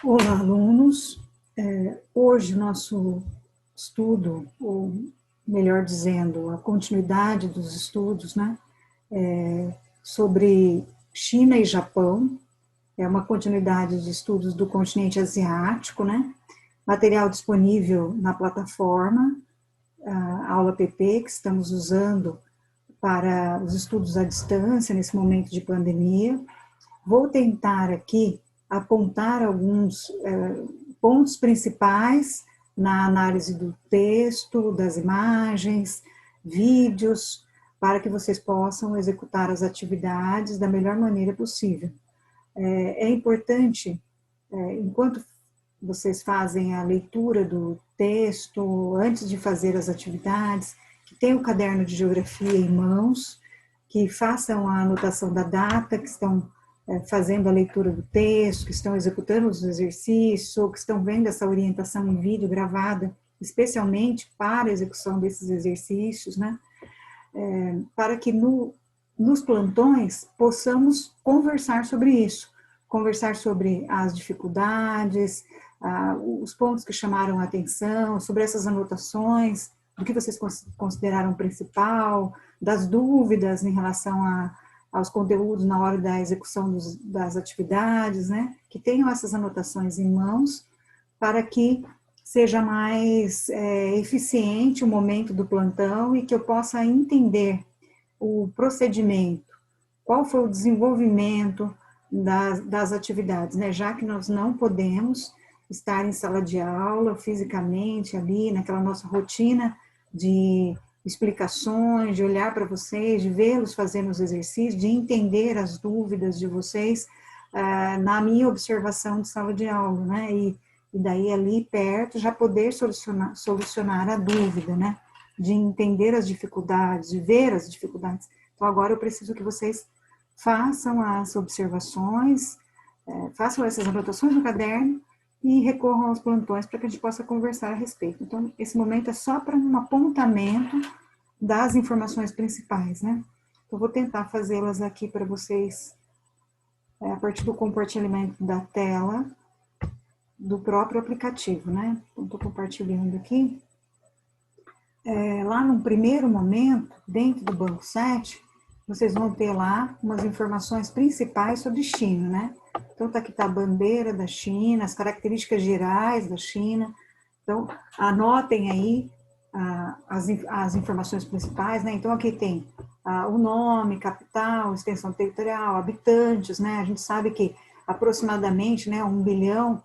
Olá, alunos. Hoje o nosso estudo, ou melhor dizendo, a continuidade dos estudos, né, sobre China e Japão, é uma continuidade de estudos do continente asiático, né, material disponível na plataforma, a aula PP, que estamos usando para os estudos à distância nesse momento de pandemia. Vou tentar aqui apontar alguns pontos principais na análise do texto, das imagens, vídeos, para que vocês possam executar as atividades da melhor maneira possível. É importante, enquanto vocês fazem a leitura do texto, antes de fazer as atividades, que tenham o caderno de geografia em mãos, que façam a anotação da data, que estão fazendo a leitura do texto, que estão executando os exercícios, ou que estão vendo essa orientação em vídeo gravada, especialmente para a execução desses exercícios, né? Para que nos plantões possamos conversar sobre isso, conversar sobre as dificuldades, os pontos que chamaram a atenção, sobre essas anotações, do que vocês consideraram principal, das dúvidas em relação aos conteúdos na hora da execução das atividades, né? Que tenham essas anotações em mãos para que seja mais eficiente o momento do plantão e que eu possa entender o procedimento, qual foi o desenvolvimento das atividades, né? Já que nós não podemos estar em sala de aula fisicamente ali, naquela nossa rotina de explicações, de olhar para vocês, de vê-los fazendo os exercícios, de entender as dúvidas de vocês na minha observação de sala de aula, né? E daí ali perto já poder solucionar a dúvida, né? De entender as dificuldades, de ver as dificuldades. Então agora eu preciso que vocês façam as observações, façam essas anotações no caderno e recorram aos plantões para que a gente possa conversar a respeito. Então, esse momento é só para um apontamento das informações principais, né? Eu vou tentar fazê-las aqui para vocês a partir do compartilhamento da tela do próprio aplicativo, né? Então, estou compartilhando aqui. Lá no primeiro momento, dentro do banco 7, vocês vão ter lá umas informações principais sobre China, né? Então, aqui está a bandeira da China, as características gerais da China. Então, anotem aí as informações principais, né? Então, aqui tem o nome, capital, extensão territorial, habitantes, né? A gente sabe que aproximadamente, né, 1 bilhão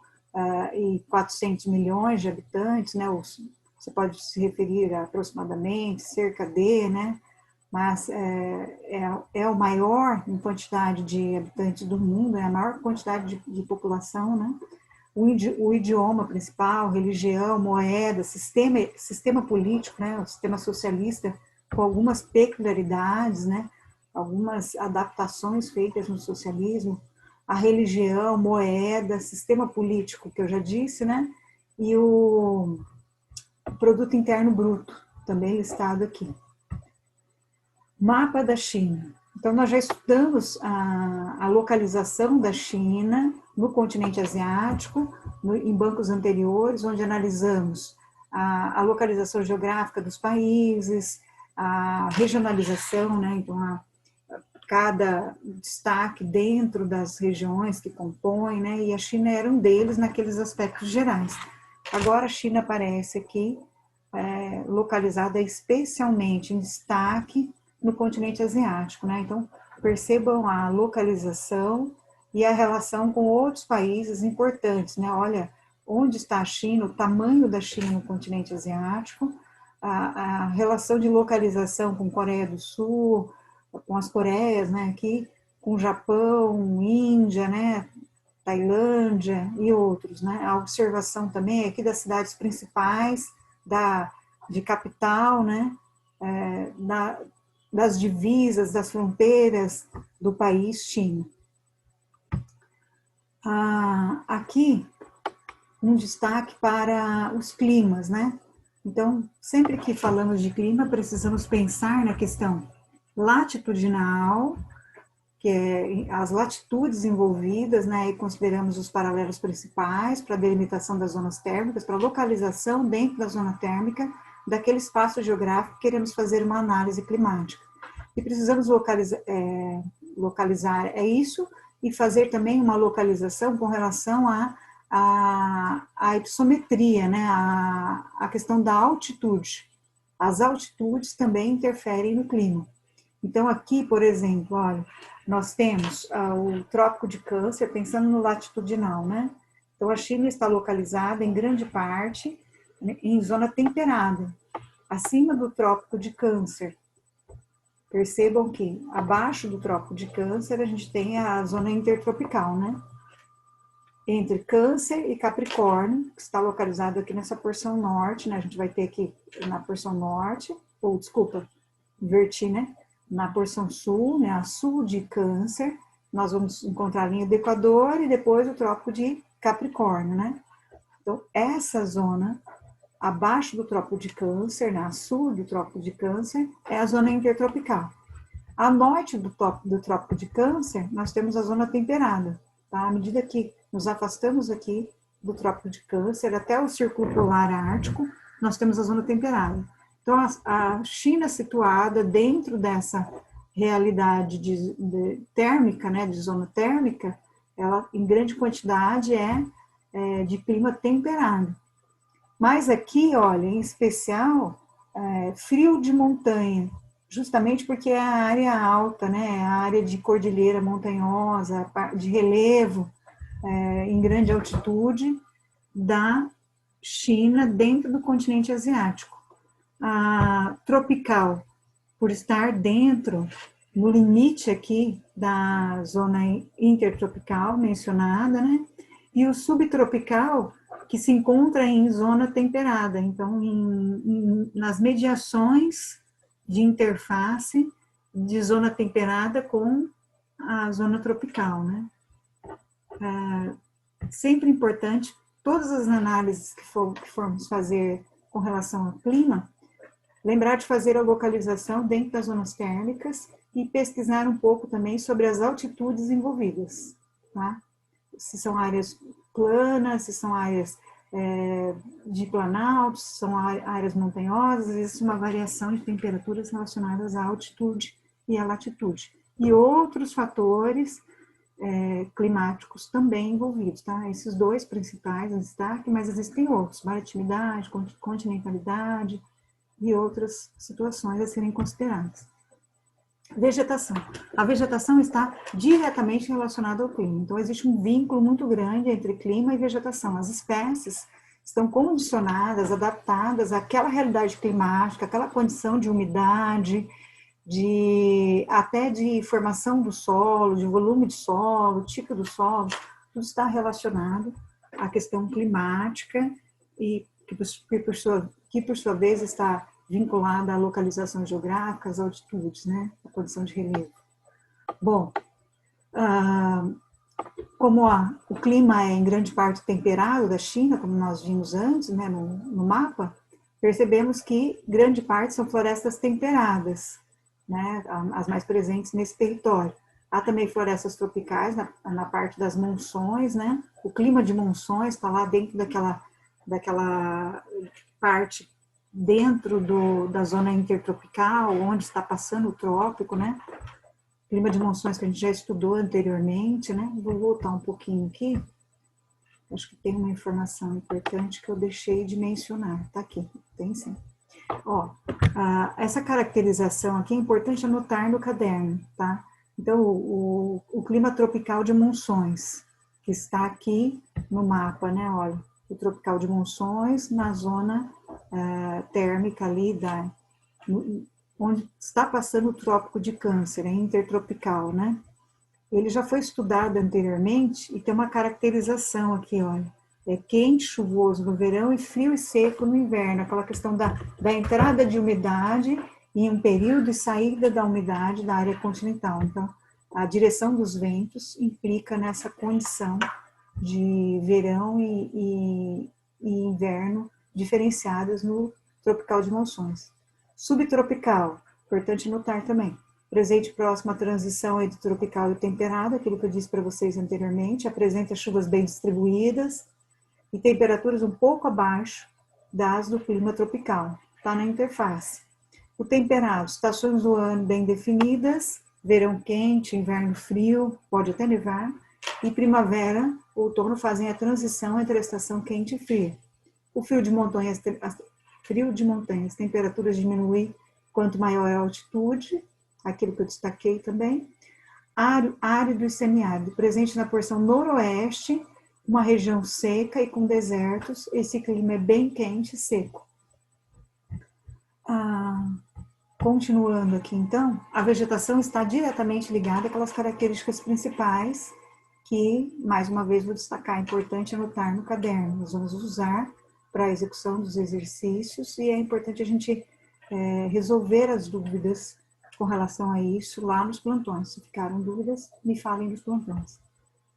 e 400 milhões de habitantes, né? Você pode se referir a aproximadamente, cerca de, né? Mas é o maior em quantidade de habitantes do mundo, é a maior quantidade de população, né? O idioma principal, religião, moeda, sistema político, né? O sistema socialista, com algumas peculiaridades, né? Algumas adaptações feitas no socialismo, a religião, moeda, sistema político, que eu já disse, né? E o produto interno bruto, também listado aqui. Mapa da China. Então, nós já estudamos a localização da China no continente asiático, em bancos anteriores, onde analisamos a localização geográfica dos países, a regionalização, né? Então, cada destaque dentro das regiões que compõem, né? E a China era um deles naqueles aspectos gerais. Agora, a China aparece aqui, localizada especialmente em destaque no continente asiático, né? Então, percebam a localização e a relação com outros países importantes, né? Olha, onde está a China, o tamanho da China no continente asiático, a relação de localização com Coreia do Sul, com as Coreias, né? Aqui, com Japão, Índia, né? Tailândia e outros, né? A observação também aqui das cidades principais, de capital, né? Das divisas, das fronteiras do país China. Aqui, um destaque para os climas, né? Então, sempre que falamos de clima, precisamos pensar na questão latitudinal, que é as latitudes envolvidas, né, e consideramos os paralelos principais para a delimitação das zonas térmicas, para a localização dentro da zona térmica daquele espaço geográfico que queremos fazer uma análise climática. E precisamos localizar isso e fazer também uma localização com relação à hipossometria, né, a questão da altitude. As altitudes também interferem no clima. Então, aqui, por exemplo, olha, nós temos o Trópico de Câncer, pensando no latitudinal, né? Então, a China está localizada, em grande parte, em zona temperada, acima do Trópico de Câncer. Percebam que, abaixo do Trópico de Câncer, a gente tem a zona intertropical, né? Entre Câncer e Capricórnio, que está localizado aqui nessa porção norte, né? A gente vai ter aqui na porção norte, ou, desculpa, inverti, né? Na porção sul, né, a sul de Câncer, nós vamos encontrar a linha do Equador e depois o Trópico de Capricórnio, né? Então, essa zona, abaixo do Trópico de Câncer, a sul do Trópico de Câncer, é a zona intertropical. A norte do Trópico de Câncer, nós temos a zona temperada, tá? À medida que nos afastamos aqui do Trópico de Câncer até o Círculo Polar Ártico, nós temos a zona temperada. Então, a China situada dentro dessa realidade térmica, né, de zona térmica, ela, em grande quantidade, é de clima temperado. Mas aqui, olha, em especial, frio de montanha, justamente porque é a área alta, né, a área de cordilheira montanhosa, de relevo, em grande altitude, da China dentro do continente asiático. A tropical, por estar dentro, no limite aqui da zona intertropical mencionada, né? E o subtropical, que se encontra em zona temperada, então nas mediações de interface de zona temperada com a zona tropical, né? Sempre importante, todas as análises que formos fazer com relação ao clima, lembrar de fazer a localização dentro das zonas térmicas e pesquisar um pouco também sobre as altitudes envolvidas, tá? Se são áreas planas, se são áreas de planaltos, se são áreas montanhosas, existe uma variação de temperaturas relacionadas à altitude e à latitude. E outros fatores climáticos também envolvidos, tá? Esses dois principais em destaque, mas existem outros, maritimidade, continentalidade, e outras situações a serem consideradas. Vegetação. A vegetação está diretamente relacionada ao clima. Então, existe um vínculo muito grande entre clima e vegetação. As espécies estão condicionadas, adaptadas àquela realidade climática, àquela condição de umidade, até de formação do solo, de volume de solo, tipo do solo, tudo está relacionado à questão climática e que por sua vez está vinculada à localização geográfica, às altitudes, né, à condição de relevo. Bom, como o clima é em grande parte temperado da China, como nós vimos antes, né, no mapa, percebemos que grande parte são florestas temperadas, né, as mais presentes nesse território. Há também florestas tropicais na parte das monções, né, o clima de monções está lá dentro daquela parte dentro da zona intertropical, onde está passando o trópico, né? Clima de monções que a gente já estudou anteriormente, né? Vou voltar um pouquinho aqui. Acho que tem uma informação importante que eu deixei de mencionar. Tá aqui, tem sim. Ó, essa caracterização aqui é importante anotar no caderno, tá? Então, o clima tropical de monções, que está aqui no mapa, né? Olha, o tropical de monções na zona térmica ali onde está passando o Trópico de Câncer, é intertropical, né? Ele já foi estudado anteriormente e tem uma caracterização aqui, olha. É quente, chuvoso no verão e frio e seco no inverno, aquela questão da entrada de umidade em um período e saída da umidade da área continental. Então, a direção dos ventos implica nessa condição de verão e inverno diferenciadas no tropical de monções. Subtropical, importante notar também, presente próximo à transição entre tropical e temperado, aquilo que eu disse para vocês anteriormente, apresenta chuvas bem distribuídas e temperaturas um pouco abaixo das do clima tropical, está na interface. O temperado, estações do ano bem definidas, verão quente, inverno frio, pode até nevar, e primavera, outono fazem a transição entre a estação quente e fria. O frio de montanhas, as temperaturas diminuem quanto maior a altitude, aquilo que eu destaquei também. Árido e semiárido, presente na porção noroeste, uma região seca e com desertos, esse clima é bem quente e seco. Continuando aqui, então, a vegetação está diretamente ligada àquelas características principais que, mais uma vez, vou destacar, é importante anotar no caderno. Nós vamos usar para a execução dos exercícios e é importante a gente resolver as dúvidas com relação a isso lá nos plantões. Se ficaram dúvidas, me falem nos plantões.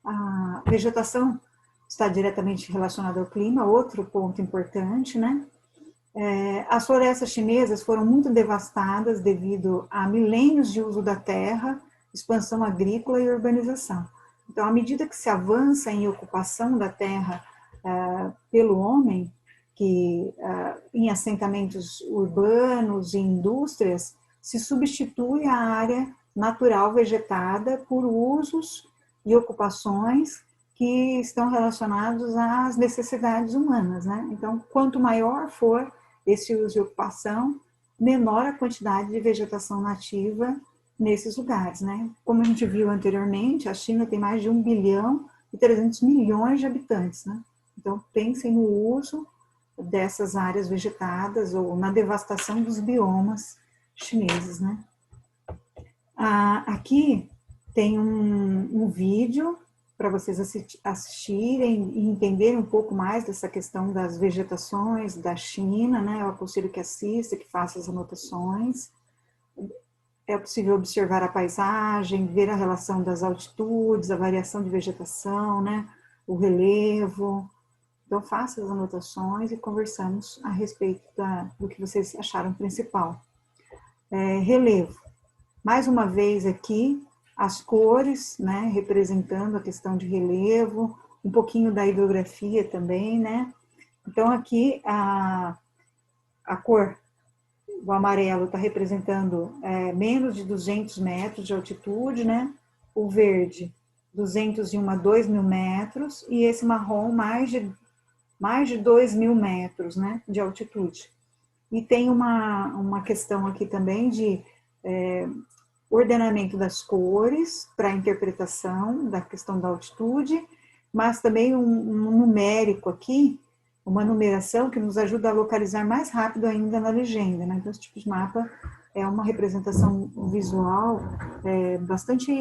A vegetação está diretamente relacionada ao clima, outro ponto importante, né? As florestas chinesas foram muito devastadas devido a milênios de uso da terra, expansão agrícola e urbanização. Então, à medida que se avança em ocupação da terra pelo homem, que em assentamentos urbanos e indústrias, se substitui a área natural vegetada por usos e ocupações que estão relacionados às necessidades humanas, né? Então, quanto maior for esse uso e ocupação, menor a quantidade de vegetação nativa nesses lugares, né? Como a gente viu anteriormente, a China tem mais de 1 bilhão e 300 milhões de habitantes, né? Então, pensem no uso dessas áreas vegetadas ou na devastação dos biomas chineses, né? Aqui tem um vídeo para vocês assistirem e entenderem um pouco mais dessa questão das vegetações da China, né? Eu aconselho que assista, que faça as anotações. É possível observar a paisagem, ver a relação das altitudes, a variação de vegetação, né? O relevo. Então, faça as anotações e conversamos a respeito do que vocês acharam principal. Relevo. Mais uma vez aqui, as cores, né, representando a questão de relevo, um pouquinho da hidrografia também, né? Então, aqui a cor do amarelo está representando menos de 200 metros de altitude, né? O verde, 201 a 2.000 metros, e esse marrom, mais de 2.000 metros, né, de altitude. E tem uma questão aqui também de ordenamento das cores para a interpretação da questão da altitude, mas também um numérico aqui, uma numeração que nos ajuda a localizar mais rápido ainda na legenda, né? Então, esse tipo de mapa é uma representação visual bastante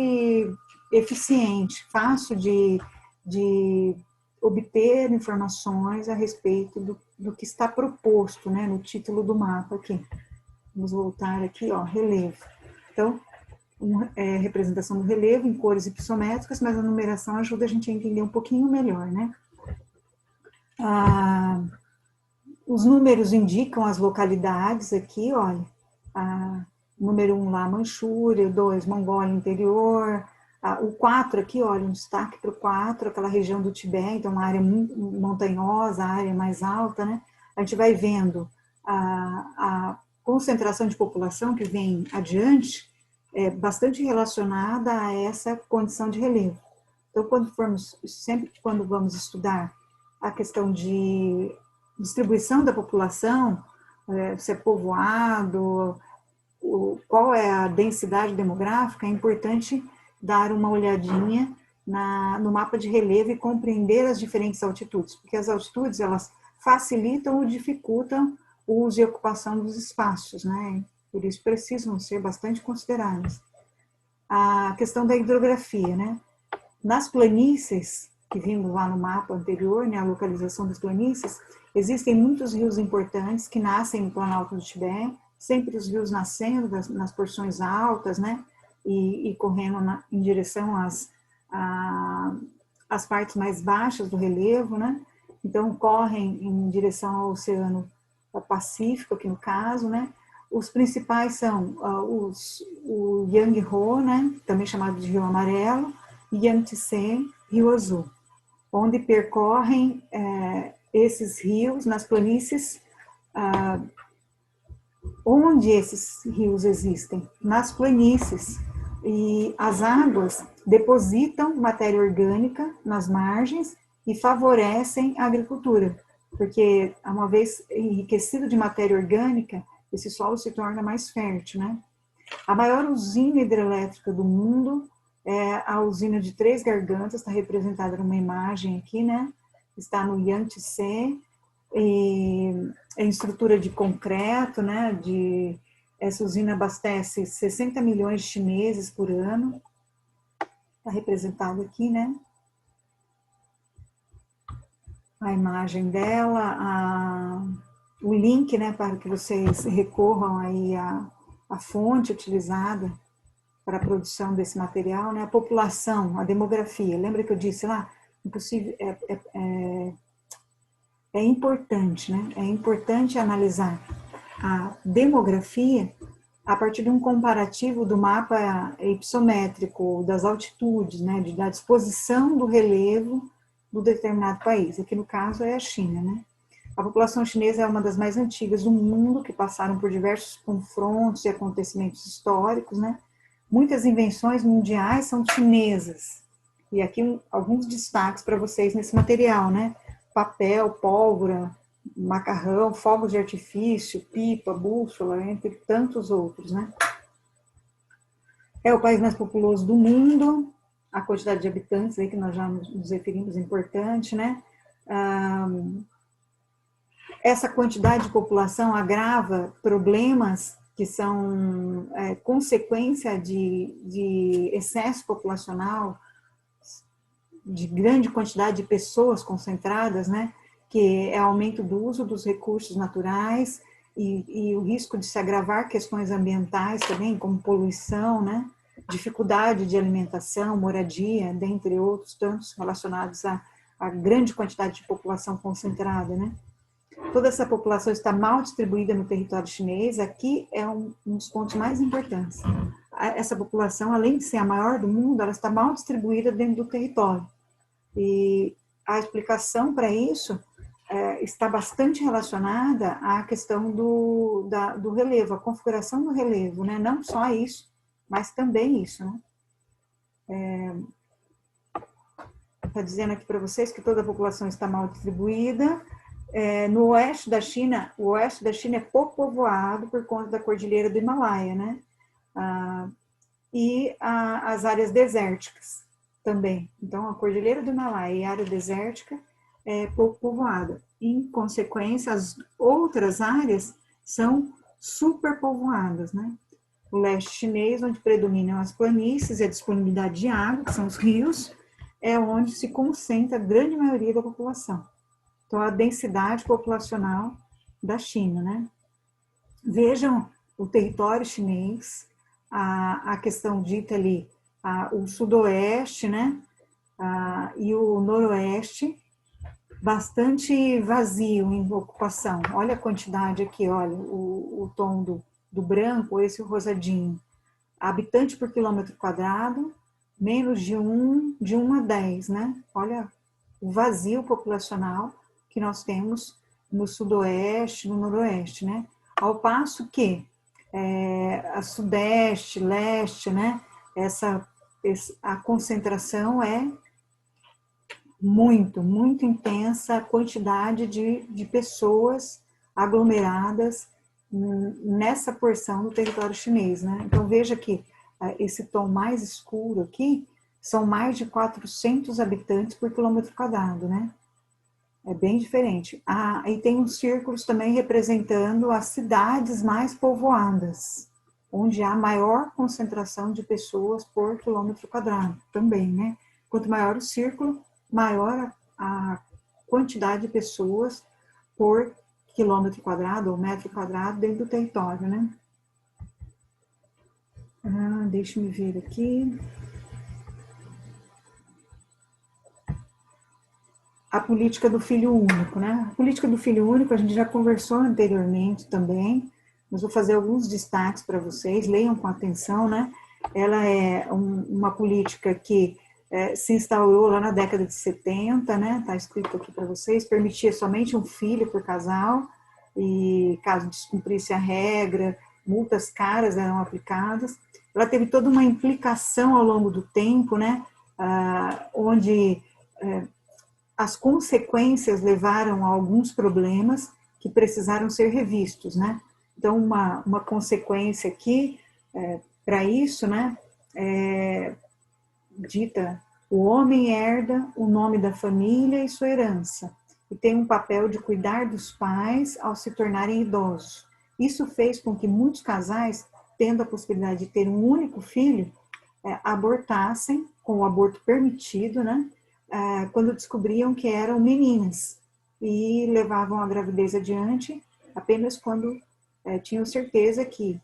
eficiente, fácil de obter informações a respeito do que está proposto, né, no título do mapa aqui. Vamos voltar aqui, ó, relevo. Então, representação do relevo em cores ipsométricas, mas a numeração ajuda a gente a entender um pouquinho melhor, né? Os números indicam as localidades aqui, olha. Número 1 lá, Manchúria, 2, Mongólia Interior, o 4 aqui, olha, um destaque para o 4, aquela região do Tibete, então uma área montanhosa, a área mais alta, né? A gente vai vendo a concentração de população que vem adiante, bastante relacionada a essa condição de relevo. Então, sempre quando vamos estudar a questão de distribuição da população, se é povoado, qual é a densidade demográfica, é importante dar uma olhadinha no mapa de relevo e compreender as diferentes altitudes, porque as altitudes, elas facilitam ou dificultam o uso e ocupação dos espaços, né? Por isso precisam ser bastante consideradas. A questão da hidrografia, né? Nas planícies, que vimos lá no mapa anterior, né, a localização das planícies, existem muitos rios importantes que nascem no Planalto do Tibete, sempre os rios nascendo nas porções altas, né, e correndo em direção às partes mais baixas do relevo, né, então correm em direção ao Oceano Pacífico, aqui no caso, né. Os principais são o Yangtze, né, também chamado de Rio Amarelo, Yangtze, Rio Azul, onde percorrem esses rios nas planícies. Onde esses rios existem? Nas planícies. E as águas depositam matéria orgânica nas margens e favorecem a agricultura, porque, uma vez enriquecido de matéria orgânica, esse solo se torna mais fértil, né? A maior usina hidrelétrica do mundo é a usina de Três Gargantas, está representada numa imagem aqui, né? Está no Yangtze, em estrutura de concreto, né? Essa usina abastece 60 milhões de chineses por ano. Está representado aqui, né? A imagem dela, o link, né, para que vocês recorram aí à fonte utilizada para a produção desse material, né? A população, a demografia. Lembra que eu disse lá? Impossível, é importante, né? É importante analisar a demografia a partir de um comparativo do mapa hipsométrico, das altitudes, né? Da disposição do relevo do determinado país. Aqui no caso é a China, né? A população chinesa é uma das mais antigas do mundo, que passaram por diversos confrontos e acontecimentos históricos, né? Muitas invenções mundiais são chinesas. E aqui alguns destaques para vocês nesse material, né? Papel, pólvora, macarrão, fogos de artifício, pipa, bússola, entre tantos outros, né? É o país mais populoso do mundo, a quantidade de habitantes aí que nós já nos referimos é importante, né? Essa quantidade de população agrava problemas que são consequência de excesso populacional, de grande quantidade de pessoas concentradas, né? Que é aumento do uso dos recursos naturais e o risco de se agravar questões ambientais também, como poluição, né? Dificuldade de alimentação, moradia, dentre outros tantos relacionados à grande quantidade de população concentrada, né? Toda essa população está mal distribuída no território chinês. Aqui é um dos pontos mais importantes. Essa população, além de ser a maior do mundo, ela está mal distribuída dentro do território. E a explicação para isso está bastante relacionada à questão do relevo, a configuração do relevo, né? Não só isso, mas também isso, né? Está dizendo aqui para vocês que toda a população está mal distribuída. No oeste da China, o oeste da China é pouco povoado por conta da cordilheira do Himalaia, né? E as áreas desérticas também. Então, a cordilheira do Himalaia e a área desértica é pouco povoada. Em consequência, as outras áreas são superpovoadas, né? O leste chinês, onde predominam as planícies e a disponibilidade de água, que são os rios, é onde se concentra a grande maioria da população. Então, a densidade populacional da China, né? Vejam o território chinês, a questão dita ali, o sudoeste, né? E o noroeste, bastante vazio em ocupação. Olha a quantidade aqui, olha, o tom do branco, esse rosadinho. Habitante por quilômetro quadrado, menos de 1 a 10, né? Olha o vazio populacional que nós temos no sudoeste, no noroeste, né? Ao passo que a sudeste, leste, né? A concentração é muito intensa, a quantidade de pessoas aglomeradas nessa porção do território chinês, né? Então, veja que esse tom mais escuro aqui são mais de 400 habitantes por quilômetro quadrado, né? É bem diferente. E tem uns círculos também representando as cidades mais povoadas, onde há maior concentração de pessoas por quilômetro quadrado também, né? Quanto maior o círculo, maior a quantidade de pessoas por quilômetro quadrado ou metro quadrado dentro do território, né? Deixa eu ver aqui. A política do filho único, né? A política do filho único a gente já conversou anteriormente também, mas vou fazer alguns destaques para vocês, leiam com atenção, né? Ela é uma política que se instaurou lá na década de 70, né? Está escrito aqui para vocês, permitia somente um filho por casal, e caso descumprisse a regra, multas caras eram aplicadas. Ela teve toda uma implicação ao longo do tempo, né? Onde as consequências levaram a alguns problemas que precisaram ser revistos, né? Então, uma consequência aqui para isso, né? Dita: o homem herda o nome da família e sua herança, e tem um papel de cuidar dos pais ao se tornarem idosos. Isso fez com que muitos casais, tendo a possibilidade de ter um único filho, abortassem, com o aborto permitido, né? Quando descobriam que eram meninas, e levavam a gravidez adiante apenas quando tinham certeza que,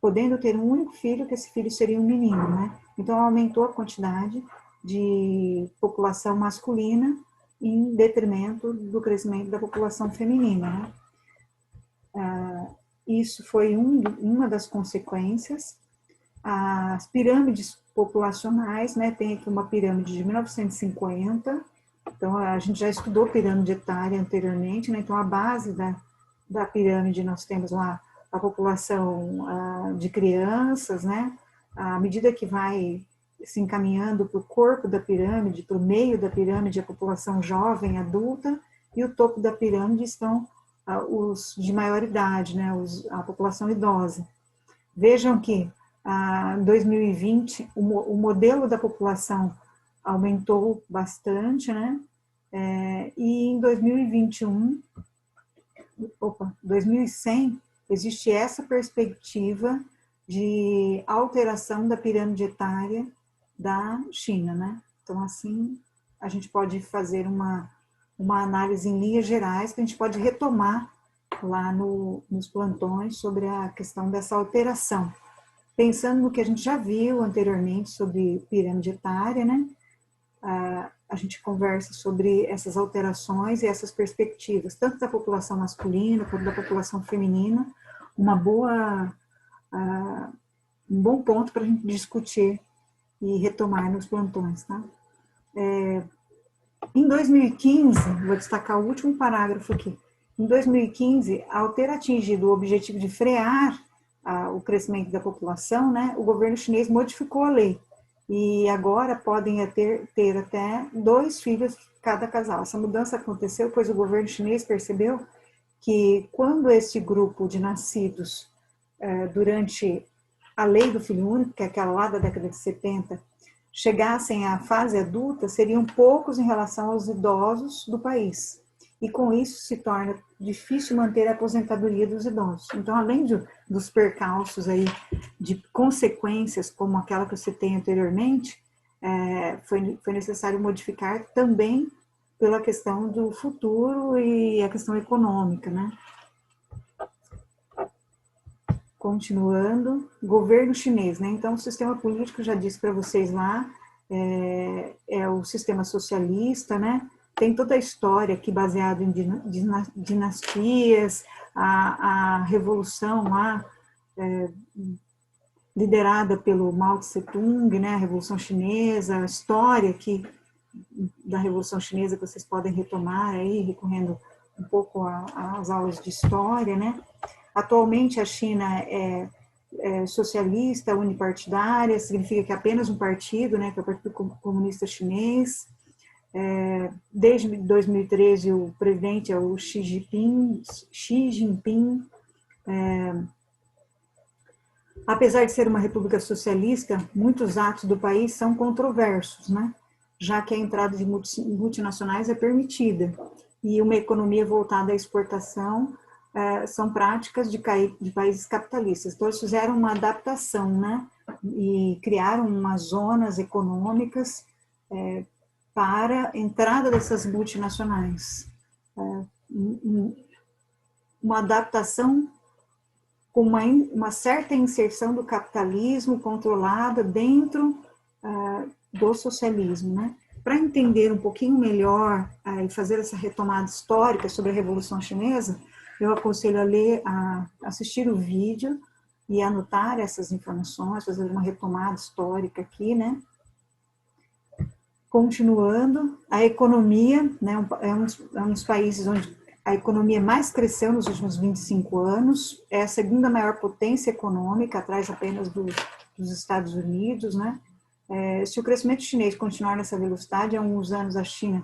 podendo ter um único filho, que esse filho seria um menino, né? Então, aumentou a quantidade de população masculina em detrimento do crescimento da população feminina, né? Isso foi uma das consequências. As pirâmides populacionais, né? Tem aqui uma pirâmide de 1950, então a gente já estudou pirâmide etária anteriormente, né? Então, a base da pirâmide, nós temos lá a população de crianças, né? À medida que vai se encaminhando para o corpo da pirâmide, para o meio da pirâmide, a população jovem, adulta, e o topo da pirâmide estão os de maior idade, né? A população idosa. Vejam que em 2020 o modelo da população aumentou bastante, né? E em 2100, existe essa perspectiva de alteração da pirâmide etária da China, né? Então, assim, a gente pode fazer uma análise em linhas gerais, que a gente pode retomar lá nos plantões sobre a questão dessa alteração. Pensando no que a gente já viu anteriormente sobre pirâmide etária, né? A gente conversa sobre essas alterações e essas perspectivas, tanto da população masculina quanto da população feminina, um bom ponto para a gente discutir e retomar nos plantões, tá? Em 2015, vou destacar o último parágrafo aqui. Em 2015, ao ter atingido o objetivo de frear o crescimento da população, né, o governo chinês modificou a lei. E agora podem ter até 2 filhos cada casal. Essa mudança aconteceu pois o governo chinês percebeu que quando esse grupo de nascidos durante a lei do filho único, que é aquela lá da década de 70, chegassem à fase adulta, seriam poucos em relação aos idosos do país. E com isso se torna difícil manter a aposentadoria dos idosos. Então, além dos percalços aí de consequências, como aquela que eu citei anteriormente, foi necessário modificar também pela questão do futuro e a questão econômica, né? Continuando, governo chinês, né? Então, o sistema político, já disse para vocês lá, é o sistema socialista, né? Tem toda a história aqui baseada em dinastias, a revolução lá, liderada pelo Mao Tse-tung, né? A Revolução Chinesa, a história aqui da Revolução Chinesa que vocês podem retomar aí, recorrendo um pouco às aulas de história, né? Atualmente a China é socialista, unipartidária, significa que é apenas um partido, né, que é o Partido Comunista Chinês. Desde 2013 o presidente é o Xi Jinping. Apesar de ser uma república socialista, muitos atos do país são controversos, né, já que a entrada de multinacionais é permitida e uma economia voltada à exportação são práticas de países capitalistas. Então, eles fizeram uma adaptação, né? E criaram umas zonas econômicas para a entrada dessas multinacionais. Uma adaptação com uma certa inserção do capitalismo controlada dentro do socialismo, né? Para entender um pouquinho melhor e fazer essa retomada histórica sobre a Revolução Chinesa, eu aconselho a ler, a assistir o vídeo e anotar essas informações, fazer uma retomada histórica aqui, né? Continuando, a economia, né, é um dos países onde a economia mais cresceu nos últimos 25 anos, é a segunda maior potência econômica, atrás apenas dos Estados Unidos, né? Se o crescimento chinês continuar nessa velocidade, há uns anos a China,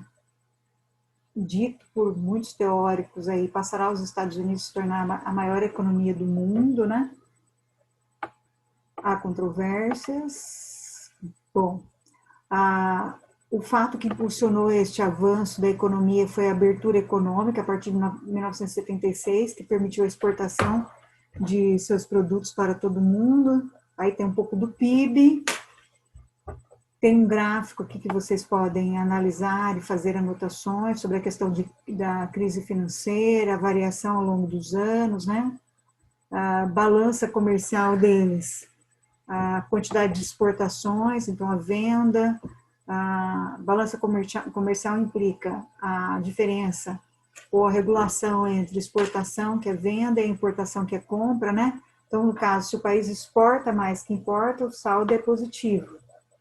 dito por muitos teóricos aí, passará os Estados Unidos a se tornar a maior economia do mundo, né? Há controvérsias. Bom, o fato que impulsionou este avanço da economia foi a abertura econômica a partir de 1976, que permitiu a exportação de seus produtos para todo mundo. Aí tem um pouco do PIB. Tem um gráfico aqui que vocês podem analisar e fazer anotações sobre a questão da crise financeira, a variação ao longo dos anos, né? A balança comercial deles, a quantidade de exportações, então a venda, a balança comercial implica a diferença ou a regulação entre exportação, que é venda, e importação, que é compra, né? Então, no caso, se o país exporta mais que importa, o saldo é positivo,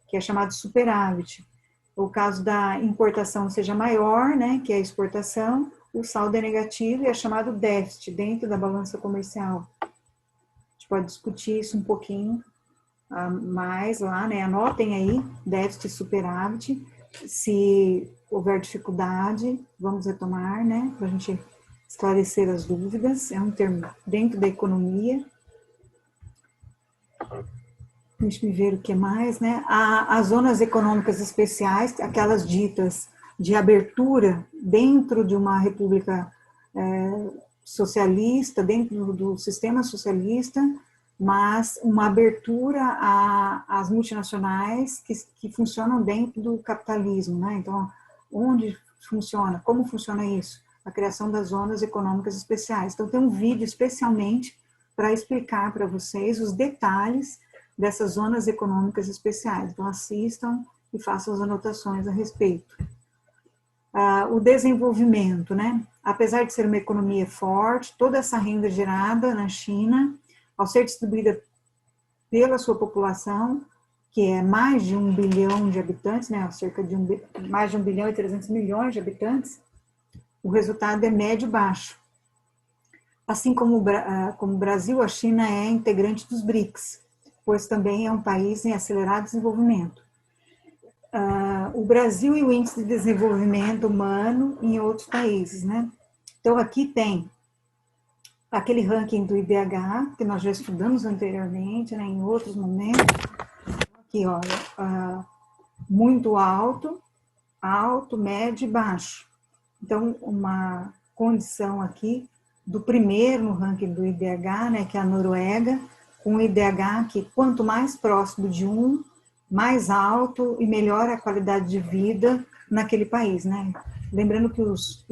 que é chamado superávit. O caso da importação seja maior, né, que é a exportação, o saldo é negativo e é chamado déficit dentro da balança comercial. A gente pode discutir isso um pouquinho mais lá, né? Anotem aí, déficit e superávit. Se houver dificuldade, vamos retomar, né, para a gente esclarecer as dúvidas. É um termo dentro da economia. Deixa eu ver o que mais, né? As zonas econômicas especiais, aquelas ditas de abertura dentro de uma república socialista, dentro do sistema socialista, mas uma abertura às multinacionais que funcionam dentro do capitalismo, né? Então, onde funciona, como funciona isso? A criação das zonas econômicas especiais. Então, tem um vídeo especialmente para explicar para vocês os detalhes dessas zonas econômicas especiais. Então, assistam e façam as anotações a respeito. O desenvolvimento, né? Apesar de ser uma economia forte, toda essa renda gerada na China, ao ser distribuída pela sua população, que é mais de 1 bilhão de habitantes, né? Cerca de mais de 1 bilhão e 300 milhões de habitantes, o resultado é médio-baixo. Assim como o Brasil, a China é integrante dos BRICS, pois também é um país em acelerado desenvolvimento. O Brasil e o índice de desenvolvimento humano em outros países, né? Então, aqui tem aquele ranking do IDH, que nós já estudamos anteriormente, né, em outros momentos. Aqui, olha, muito alto, alto, médio e baixo. Então, uma condição aqui do primeiro no ranking do IDH, né, que é a Noruega, com o IDH que quanto mais próximo de 1, mais alto e melhor a qualidade de vida naquele país, né? Lembrando que os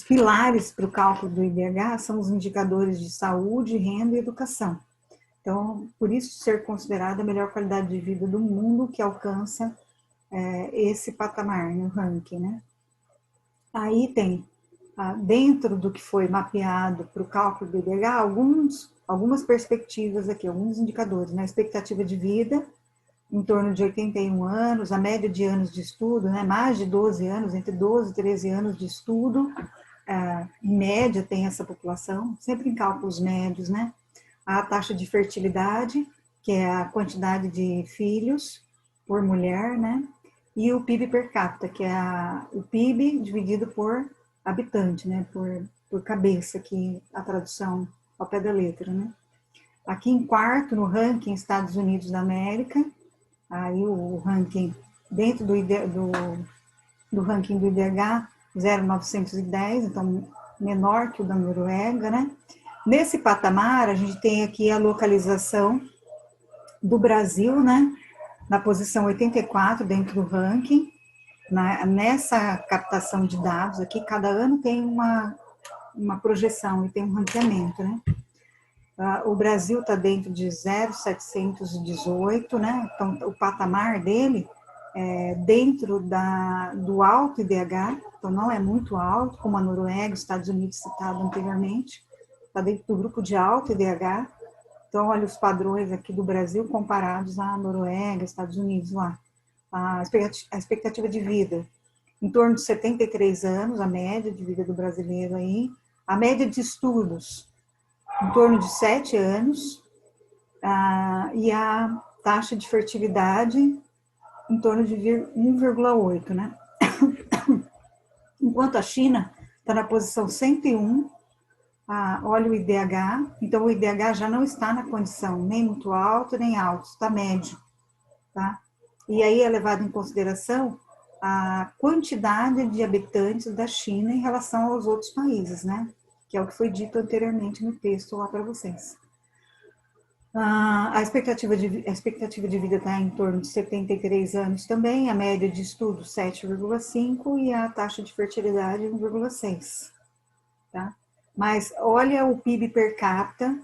pilares para o cálculo do IDH são os indicadores de saúde, renda e educação. Então, por isso ser considerada a melhor qualidade de vida do mundo que alcança esse patamar no ranking, né? Aí tem, dentro do que foi mapeado para o cálculo do IDH, algumas perspectivas aqui, alguns indicadores, né? Expectativa de vida, em torno de 81 anos, a média de anos de estudo, né? Mais de 12 anos, entre 12 e 13 anos de estudo, em média tem essa população, sempre em cálculos médios, né? A taxa de fertilidade, que é a quantidade de filhos por mulher, né? E o PIB per capita, que é o PIB dividido por habitante, né? Por cabeça, que a tradução ao pé da letra, né? Aqui em quarto, no ranking Estados Unidos da América, aí o ranking dentro do ranking do IDH, 0,910, então menor que o da Noruega, né? Nesse patamar, a gente tem aqui a localização do Brasil, né? Na posição 84 dentro do ranking. Nessa captação de dados aqui, cada ano tem uma projeção e tem um ranqueamento, né? O Brasil está dentro de 0,718, né? Então, o patamar dele dentro do alto IDH, então não é muito alto, como a Noruega, Estados Unidos citado anteriormente, está dentro do grupo de alto IDH. Então, olha os padrões aqui do Brasil comparados à Noruega, Estados Unidos lá. A expectativa de vida, em torno de 73 anos, a média de vida do brasileiro aí. A média de estudos, em torno de 7 anos. E a taxa de fertilidade, em torno de 1,8, né? Enquanto a China está na posição 101, olha o IDH, então o IDH já não está na condição nem muito alto, nem alto, está médio, tá? E aí é levado em consideração a quantidade de habitantes da China em relação aos outros países, né? Que é o que foi dito anteriormente no texto lá para vocês. A expectativa de vida está em torno de 73 anos também, a média de estudo 7,5 e a taxa de fertilidade 1,6, tá? Mas olha o PIB per capita,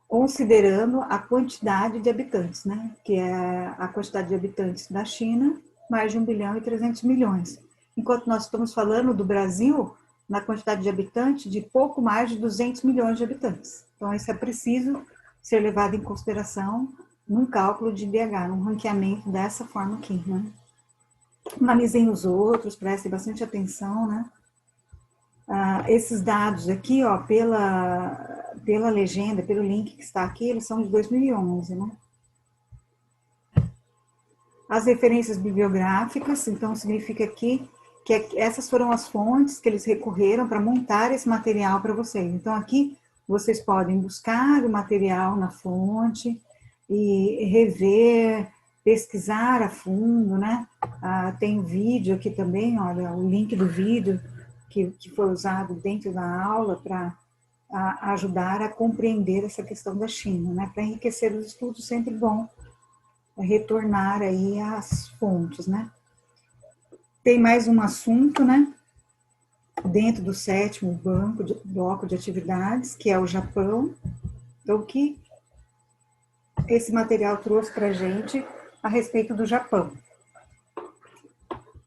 considerando a quantidade de habitantes, né? Que é a quantidade de habitantes da China, mais de 1 bilhão e 300 milhões. Enquanto nós estamos falando do Brasil, na quantidade de habitantes, de pouco mais de 200 milhões de habitantes. Então, isso é preciso ser levado em consideração num cálculo de IDH, num ranqueamento dessa forma aqui, né? Analisem os outros, prestem bastante atenção, né? Esses dados aqui, ó, pela legenda, pelo link que está aqui, eles são de 2011, né? As referências bibliográficas, então, significa aqui que essas foram as fontes que eles recorreram para montar esse material para vocês. Então, aqui vocês podem buscar o material na fonte e rever, pesquisar a fundo, né? Tem vídeo aqui também, olha, o link do vídeo que foi usado dentro da aula para ajudar a compreender essa questão da China, né? Para enriquecer os estudos, sempre bom retornar aí às fontes, né? Tem mais um assunto, né? Dentro do 7º bloco de atividades, que é o Japão. Então, o que esse material trouxe para a gente a respeito do Japão?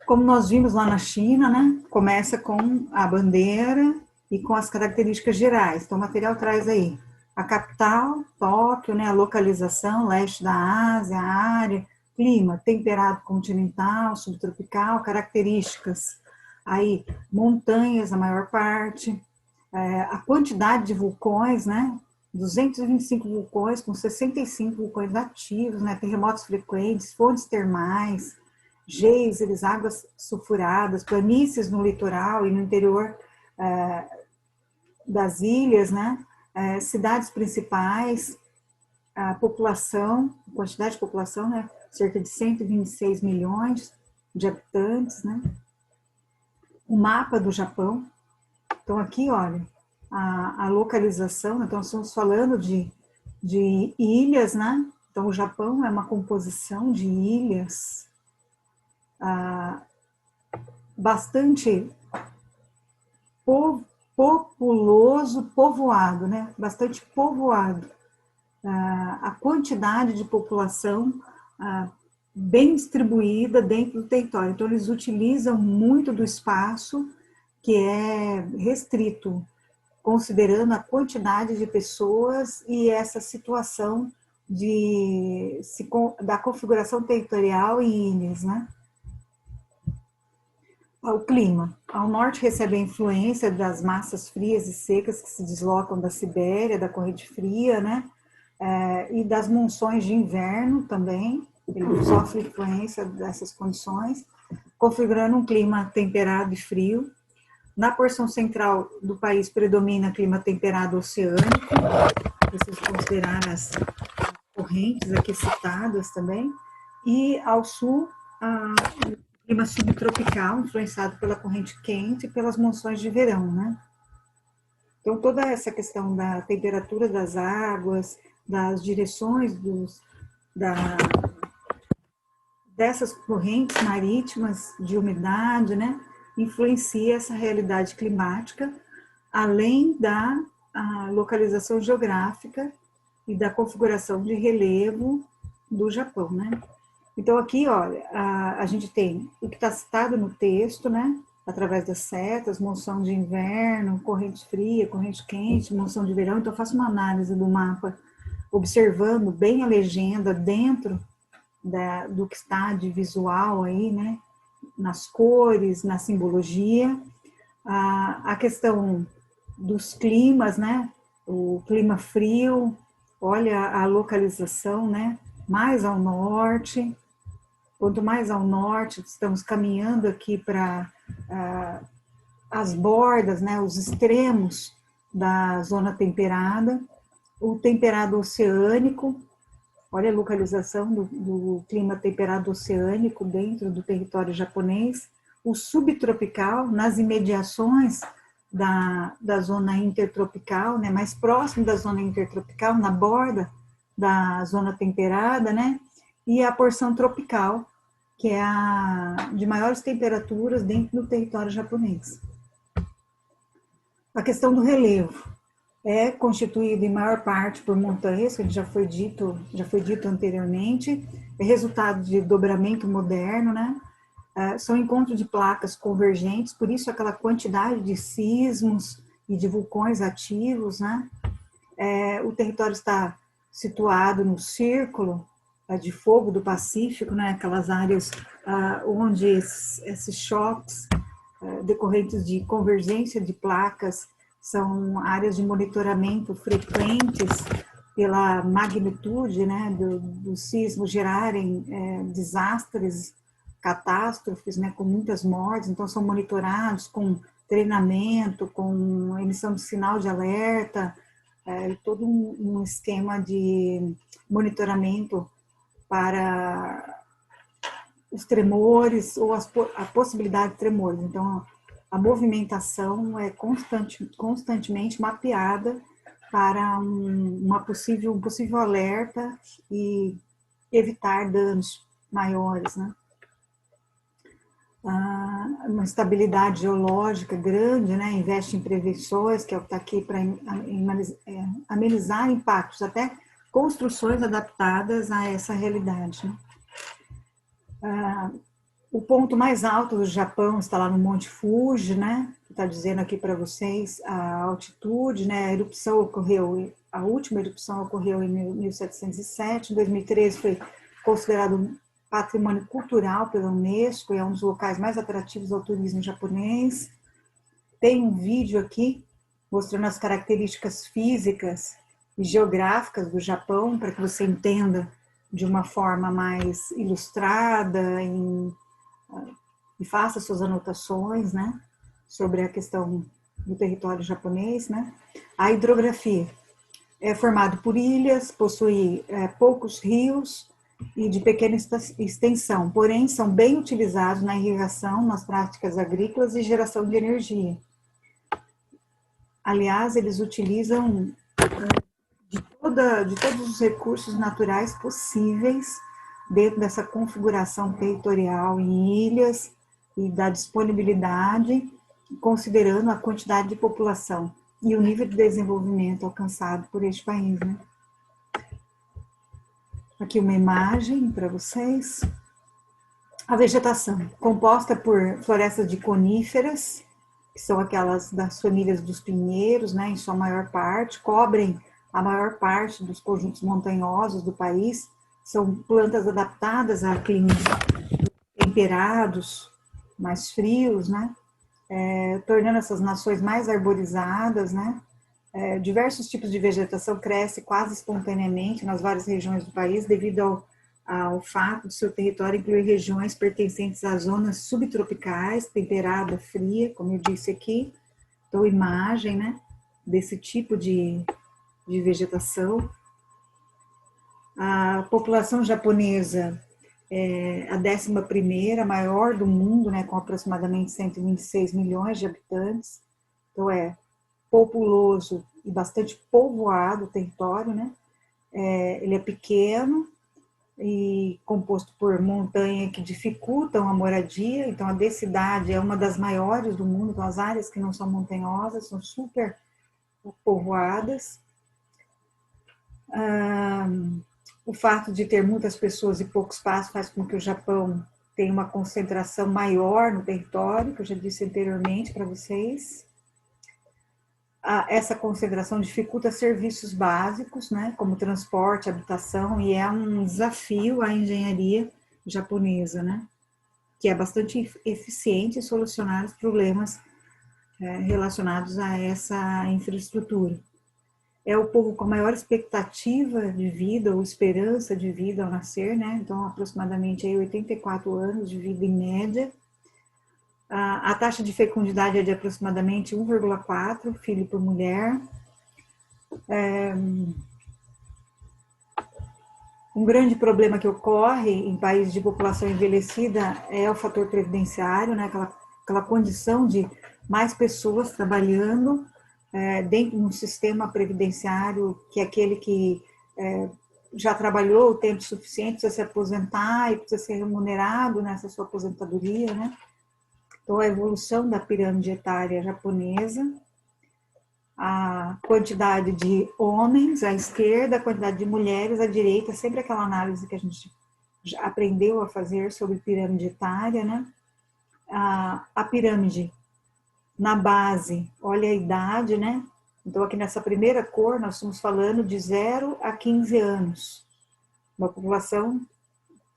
Como nós vimos lá na China, né? Começa com a bandeira e com as características gerais. Então, o material traz aí a capital, Tóquio, né? A localização, leste da Ásia, a área, clima, temperado continental, subtropical, características, aí montanhas, a maior parte, a quantidade de vulcões, né? 225 vulcões, com 65 vulcões ativos, né? Terremotos frequentes, fontes termais, geysers, águas sulfuradas, planícies no litoral e no interior das ilhas, né? Cidades principais, a população, a quantidade de população, né? Cerca de 126 milhões de habitantes, né? O mapa do Japão. Então, aqui, olha, a localização, então, estamos falando de ilhas, né? Então, o Japão é uma composição de ilhas bastante populoso, povoado, né? Bastante povoado. A quantidade de população bem distribuída dentro do território. Então, eles utilizam muito do espaço que é restrito, considerando a quantidade de pessoas e essa situação da configuração territorial em ilhas, né? O clima. Ao norte recebe a influência das massas frias e secas que se deslocam da Sibéria, da corrente fria, né? E das monções de inverno também. Ele sofre influência dessas condições, configurando um clima temperado e frio. Na porção central do país predomina clima temperado oceânico, preciso considerar as correntes aqui citadas também, e ao sul, clima subtropical, influenciado pela corrente quente e pelas monções de verão, né? Então, toda essa questão da temperatura das águas, das direções dessas correntes marítimas de umidade, né, influencia essa realidade climática, além da localização geográfica e da configuração de relevo do Japão, né? Então, aqui, olha, a gente tem o que está citado no texto, né? Através das setas, monção de inverno, corrente fria, corrente quente, monção de verão. Então, eu faço uma análise do mapa, observando bem a legenda dentro do que está de visual aí, né? Nas cores, na simbologia. A questão dos climas, né? O clima frio, olha a localização, né? Mais ao norte. Quanto mais ao norte, estamos caminhando aqui para as bordas, né? Os extremos da zona temperada. O temperado oceânico, olha a localização do clima temperado oceânico dentro do território japonês. O subtropical, nas imediações da zona intertropical, né, mais próximo da zona intertropical, na borda da zona temperada, né, e a porção tropical, que é a de maiores temperaturas dentro do território japonês. A questão do relevo é constituído em maior parte por montanhas, que já foi dito anteriormente, é resultado de dobramento moderno, né? São encontros de placas convergentes, por isso aquela quantidade de sismos e de vulcões ativos, né? O território está situado no círculo de fogo do Pacífico, né? Aquelas áreas onde esses choques decorrentes de convergência de placas são áreas de monitoramento frequentes pela magnitude, né, do sismo gerarem desastres, catástrofes, né, com muitas mortes. Então são monitorados com treinamento, com emissão de sinal de alerta, todo um esquema de monitoramento para os tremores ou a possibilidade de tremores. Então, a movimentação é constantemente mapeada para um possível alerta e evitar danos maiores, né? Uma estabilidade geológica grande, né? Investe em prevenções, que é o que está aqui para amenizar impactos, até construções adaptadas a essa realidade, né? O ponto mais alto do Japão está lá no Monte Fuji, né? Está dizendo aqui para vocês a altitude, né? A última erupção ocorreu em 1707, em 2013 foi considerado patrimônio cultural pela Unesco e é um dos locais mais atrativos ao turismo japonês. Tem um vídeo aqui mostrando as características físicas e geográficas do Japão para que você entenda de uma forma mais ilustrada e faça suas anotações, né, sobre a questão do território japonês, né. A hidrografia é formado por ilhas, possui poucos rios e de pequena extensão, porém são bem utilizados na irrigação, nas práticas agrícolas e geração de energia. Aliás, eles utilizam de todos os recursos naturais possíveis dentro dessa configuração territorial em ilhas e da disponibilidade, considerando a quantidade de população e o nível de desenvolvimento alcançado por este país, né? Aqui uma imagem para vocês. A vegetação, composta por florestas de coníferas, que são aquelas das famílias dos pinheiros, né, em sua maior parte, cobrem a maior parte dos conjuntos montanhosos do país, são plantas adaptadas a climas temperados, mais frios, né, tornando essas nações mais arborizadas, né. Diversos tipos de vegetação crescem quase espontaneamente nas várias regiões do país, devido ao fato de seu território incluir regiões pertencentes às zonas subtropicais, temperada, fria, como eu disse aqui. Então, imagem, né, desse tipo de vegetação. A população japonesa é a 11ª maior do mundo, né, com aproximadamente 126 milhões de habitantes. Então, é populoso e bastante povoado o território, né? Ele é pequeno e composto por montanhas que dificultam a moradia. Então, a densidade é uma das maiores do mundo. Então, as áreas que não são montanhosas são super povoadas. O fato de ter muitas pessoas e pouco espaço faz com que o Japão tenha uma concentração maior no território, que eu já disse anteriormente para vocês. Essa concentração dificulta serviços básicos, né, como transporte, habitação, e é um desafio à engenharia japonesa, né, que é bastante eficiente em solucionar os problemas relacionados a essa infraestrutura. É o povo com a maior expectativa de vida ou esperança de vida ao nascer, né, então aproximadamente aí 84 anos de vida em média. A taxa de fecundidade é de aproximadamente 1,4 filho por mulher. Um grande problema que ocorre em países de população envelhecida é o fator previdenciário, né? Aquela condição de mais pessoas trabalhando dentro de um sistema previdenciário, que é aquele que já trabalhou o tempo suficiente, precisa se aposentar e precisa ser remunerado nessa sua aposentadoria, né? Então, a evolução da pirâmide etária japonesa, a quantidade de homens à esquerda, a quantidade de mulheres à direita, sempre aquela análise que a gente já aprendeu a fazer sobre pirâmide etária, né? A pirâmide na base, olha a idade, né? Então, aqui nessa primeira cor, nós estamos falando de 0 a 15 anos. Uma população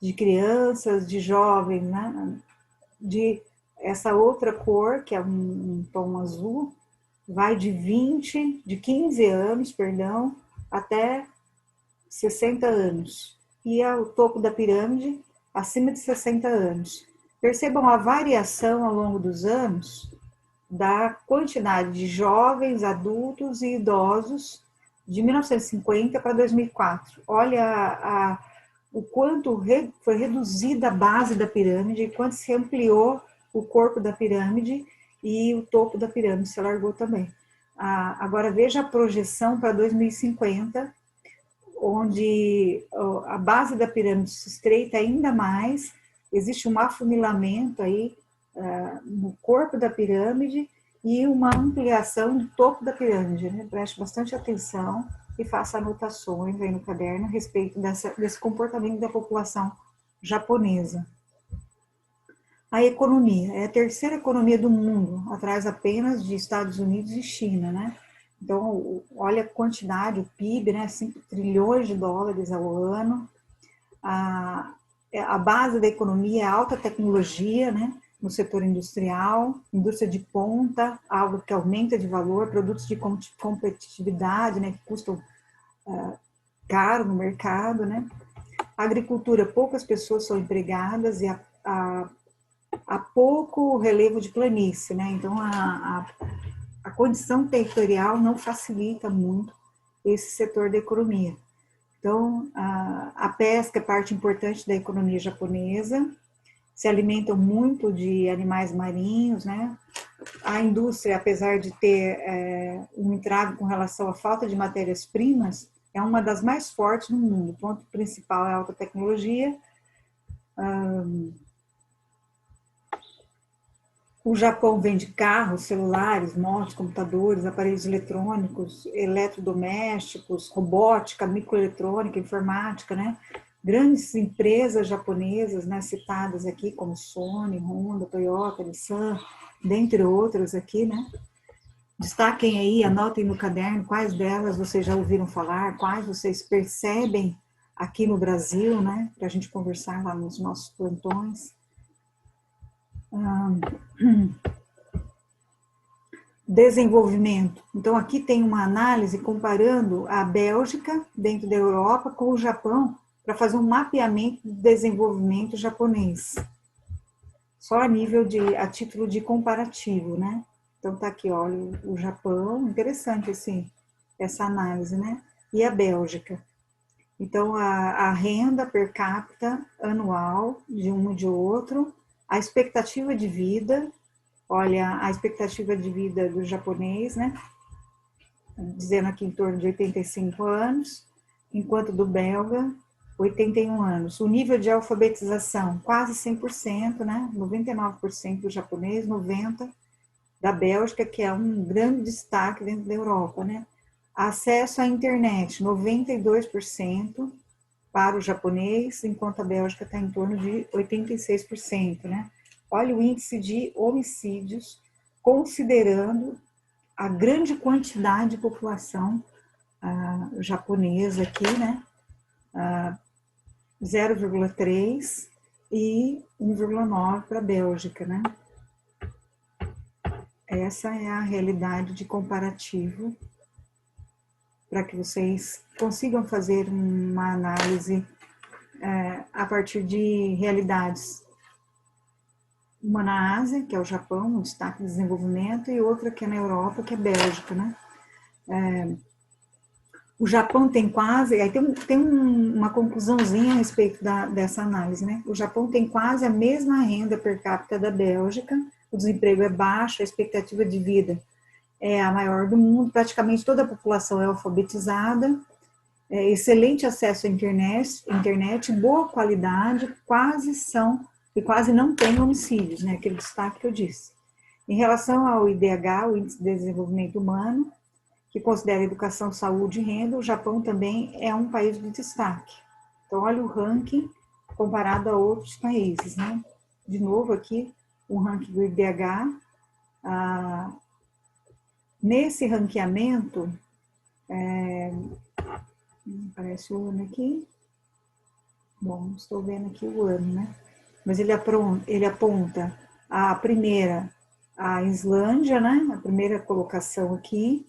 de crianças, de jovens, né? De essa outra cor, que é um tom azul, vai de 15 anos, perdão, até 60 anos. E o topo da pirâmide, acima de 60 anos. Percebam a variação ao longo dos anos da quantidade de jovens, adultos e idosos de 1950 para 2004. Olha o quanto foi reduzida a base da pirâmide, e quanto se ampliou o corpo da pirâmide e o topo da pirâmide se alargou também. Agora veja a projeção para 2050, onde a base da pirâmide se estreita ainda mais, existe um afunilamento aí no corpo da pirâmide e uma ampliação do topo da pirâmide, né? Preste bastante atenção e faça anotações aí no caderno a respeito desse comportamento da população japonesa. A economia é a terceira economia do mundo, atrás apenas de Estados Unidos e China, né? Então, olha a quantidade, o PIB, né? 5 trilhões de dólares ao ano. A base da economia é a alta tecnologia, né? No setor industrial, indústria de ponta, algo que aumenta de valor, produtos de competitividade, né? Que custam caro no mercado, né? A agricultura, poucas pessoas são empregadas e há pouco relevo de planície, né? Então, a condição territorial não facilita muito esse setor da economia. Então, a pesca é parte importante da economia japonesa, se alimentam muito de animais marinhos, né? A indústria, apesar de ter um entrave com relação à falta de matérias-primas, é uma das mais fortes no mundo. O ponto principal é a alta tecnologia. O Japão vende carros, celulares, motos, computadores, aparelhos eletrônicos, eletrodomésticos, robótica, microeletrônica, informática, né? Grandes empresas japonesas, né, citadas aqui, como Sony, Honda, Toyota, Nissan, dentre outras aqui, né? Destaquem aí, anotem no caderno quais delas vocês já ouviram falar, quais vocês percebem aqui no Brasil, né? Para a gente conversar lá nos nossos plantões. Desenvolvimento. Então, aqui tem uma análise comparando a Bélgica, dentro da Europa, com o Japão, para fazer um mapeamento do desenvolvimento japonês. Só a título de comparativo, né? Então, tá aqui, olha, o Japão, interessante essa análise, né? E a Bélgica. Então, a renda per capita anual de um e de outro, a expectativa de vida, olha, a expectativa de vida do japonês, né? Dizendo aqui em torno de 85 anos, enquanto do belga, 81 anos. O nível de alfabetização, quase 100%, né? 99% do japonês, 90% da Bélgica, que é um grande destaque dentro da Europa, né? Acesso à internet, 92%. para o japonês, enquanto a Bélgica está em torno de 86%, né? Olha o índice de homicídios, considerando a grande quantidade de população japonesa aqui, né? 0,3 e 1,9 para a Bélgica, né? Essa é a realidade de comparativo para que vocês consigam fazer uma análise a partir de realidades. Uma na Ásia, que é o Japão, um destaque de desenvolvimento, e outra que é na Europa, que é a Bélgica, né? O Japão tem quase, aí tem uma conclusãozinha a respeito dessa análise, né? O Japão tem quase a mesma renda per capita da Bélgica, o desemprego é baixo, a expectativa de vida é a maior do mundo, praticamente toda a população é alfabetizada, excelente acesso à internet, boa qualidade, quase não tem homicídios, né? Aquele destaque que eu disse. Em relação ao IDH, o Índice de Desenvolvimento Humano, que considera educação, saúde e renda, o Japão também é um país de destaque. Então, olha o ranking comparado a outros países, né? De novo aqui, um ranking do IDH. Nesse ranqueamento, aparece o ano aqui. Bom, não estou vendo aqui o ano, né? Mas ele aponta a primeira, a Islândia, né? A primeira colocação aqui.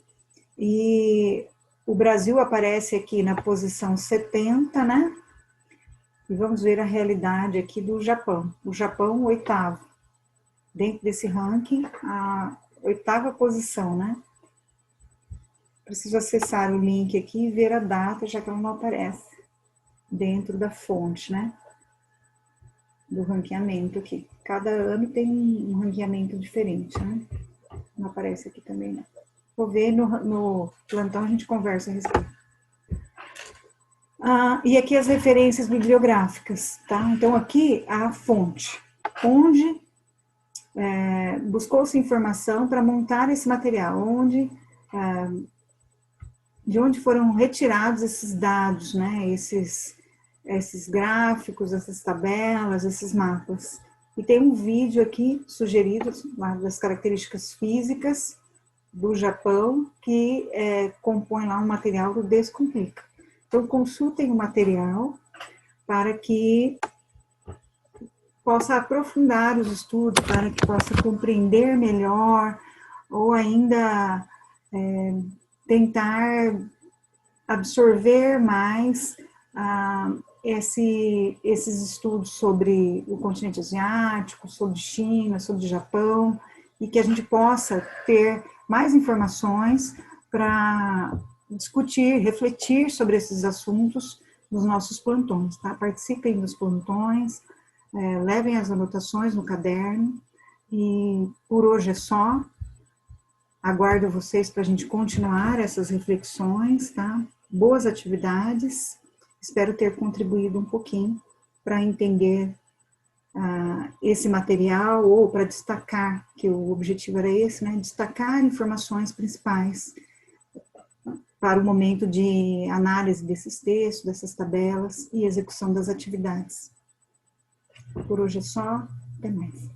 E o Brasil aparece aqui na posição 70, né? E vamos ver a realidade aqui do Japão. O Japão, 8º. Dentro desse ranking, a 8ª posição, né? Preciso acessar o link aqui e ver a data, já que ela não aparece dentro da fonte, né? Do ranqueamento aqui. Cada ano tem um ranqueamento diferente, né? Não aparece aqui também, não. Vou ver no plantão, a gente conversa a respeito. E aqui as referências bibliográficas, tá? Então, aqui a fonte, onde buscou-se informação para montar esse material, de onde foram retirados esses dados, né? Esses gráficos, essas tabelas, esses mapas. E tem um vídeo aqui sugerido das características físicas do Japão, que compõe lá um material do Descomplica. Então, consultem o material para que possa aprofundar os estudos, para que possa compreender melhor, ou ainda tentar absorver mais esses estudos sobre o continente asiático, sobre China, sobre Japão, e que a gente possa ter mais informações para discutir, refletir sobre esses assuntos nos nossos plantões, tá? Participem dos plantões, levem as anotações no caderno, e por hoje é só. Aguardo vocês para a gente continuar essas reflexões, tá? Boas atividades, espero ter contribuído um pouquinho para entender esse material, ou para destacar, que o objetivo era esse, né? Destacar informações principais para o momento de análise desses textos, dessas tabelas e execução das atividades. Por hoje é só, até mais.